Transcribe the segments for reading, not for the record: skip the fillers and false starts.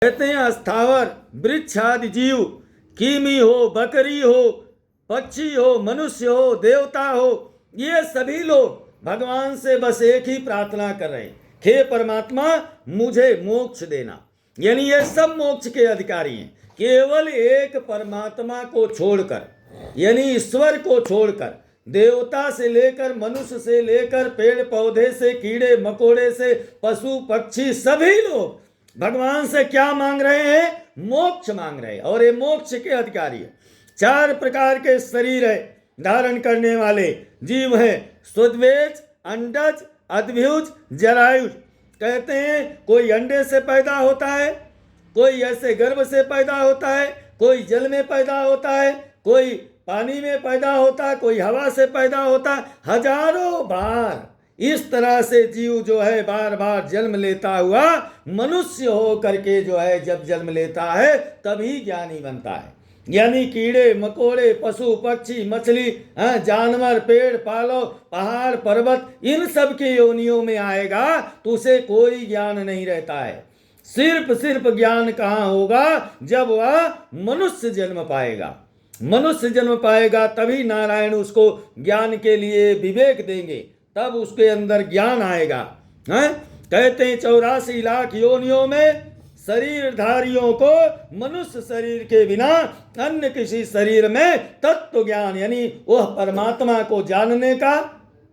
कहते हैं स्थावर वृक्ष आदि जीव, कीमी हो, बकरी हो, पक्षी हो, मनुष्य हो, देवता हो, ये सभी लोग भगवान से बस एक ही प्रार्थना कर रहे हैं, हे परमात्मा मुझे मोक्ष देना। यानी ये सब मोक्ष के अधिकारी हैं, केवल एक परमात्मा को छोड़कर, यानी ईश्वर को छोड़कर, देवता से लेकर मनुष्य से लेकर पेड़ पौधे से कीड़े मकोड़े से पशु पक्षी सभी लोग भगवान से क्या मांग रहे हैं? मोक्ष मांग रहे हैं। और ये मोक्ष के अधिकारी है। 4 प्रकार के शरीर है धारण करने वाले जीव हैं, स्वद्वेज, अंडज, अद्भुज, जरायुज। कहते हैं कोई अंडे से पैदा होता है, कोई ऐसे गर्भ से पैदा होता है, कोई जल में पैदा होता है, कोई पानी में पैदा होता है, कोई हवा से पैदा होता है। हजारों बार इस तरह से जीव जो है बार बार जन्म लेता हुआ मनुष्य हो करके जो है जब जन्म लेता है तभी ज्ञानी बनता है। यानी कीड़े मकोड़े पशु पक्षी मछली जानवर पेड़ पालो पहाड़ पर्वत इन सब के योनियों में आएगा तो उसे कोई ज्ञान नहीं रहता है। सिर्फ ज्ञान कहाँ होगा? जब वह मनुष्य जन्म पाएगा। मनुष्य जन्म पाएगा तभी नारायण उसको ज्ञान के लिए विवेक देंगे, तब उसके अंदर ज्ञान आएगा। कहते हैं 84 लाख योनियों में शरीरधारियों को मनुष्य शरीर के बिना अन्य किसी शरीर में तत्व ज्ञान यानी वह परमात्मा को जानने का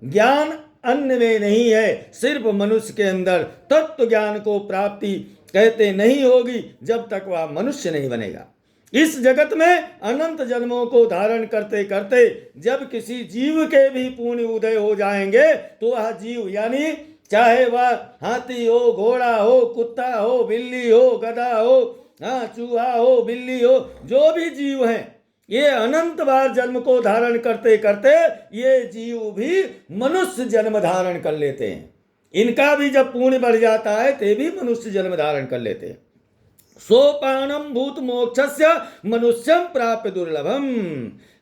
ज्ञान अन्य में नहीं है। सिर्फ मनुष्य के अंदर तत्व ज्ञान को प्राप्ति कहते नहीं होगी जब तक वह मनुष्य नहीं बनेगा। इस जगत में अनंत जन्मों को धारण करते करते जब किसी जीव के भी पूर्ण उदय हो जाएंगे तो वह जीव यानी चाहे वह हाथी हो, घोड़ा हो, कुत्ता हो, बिल्ली हो, गधा हो, चूहा हो, बिल्ली हो, जो भी जीव हैं ये अनंत बार जन्म को धारण करते करते ये जीव भी मनुष्य जन्म धारण कर लेते हैं। इनका भी जब पुण्य बढ़ जाता है ते भी मनुष्य जन्म धारण कर लेते हैं। सोपानम भूत मोक्षस्य मनुष्यम प्राप्य दुर्लभम।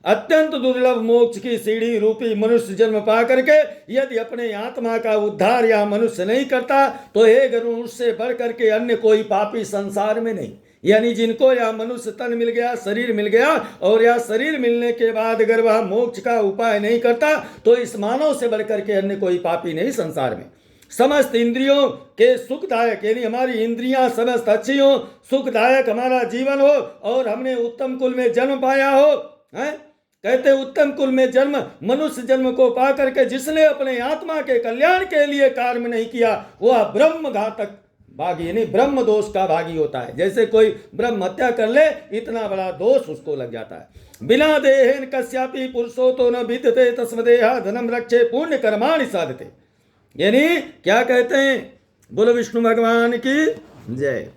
अत्यंत दुर्लभ मोक्ष की सीढ़ी रूपी मनुष्य जन्म पा करके यदि अपने आत्मा का उद्धार या मनुष्य नहीं करता तो हे गरुण उससे बढ़ करके अन्य कोई पापी संसार में नहीं। यानी जिनको यह मनुष्य तन मिल गया, शरीर मिल गया और यह शरीर मिलने के बाद अगर वह मोक्ष का उपाय नहीं करता तो इस मानव से बढ़ करके अन्य कोई पापी नहीं संसार में। समस्त इंद्रियों के सुखदायक यानी हमारी इंद्रियां समस्त अच्छी हो, सुखदायक हमारा जीवन हो और हमने उत्तम कुल में जन्म पाया हो। कहते उत्तम कुल में जन्म मनुष्य जन्म को पा करके जिसने अपने आत्मा के कल्याण के लिए कार्य नहीं किया वह ब्रह्म घातक भागी यानी ब्रह्म दोष का भागी होता है। जैसे कोई ब्रह्म हत्या कर ले इतना बड़ा दोष उसको लग जाता है। बिना देहेन कस्यापि पुरुषो तो न विद्यते तस्मदेहा धनम रक्षे पुण्य कर्माणि साधते। यानी क्या कहते हैं? बोलो विष्णु भगवान की जय।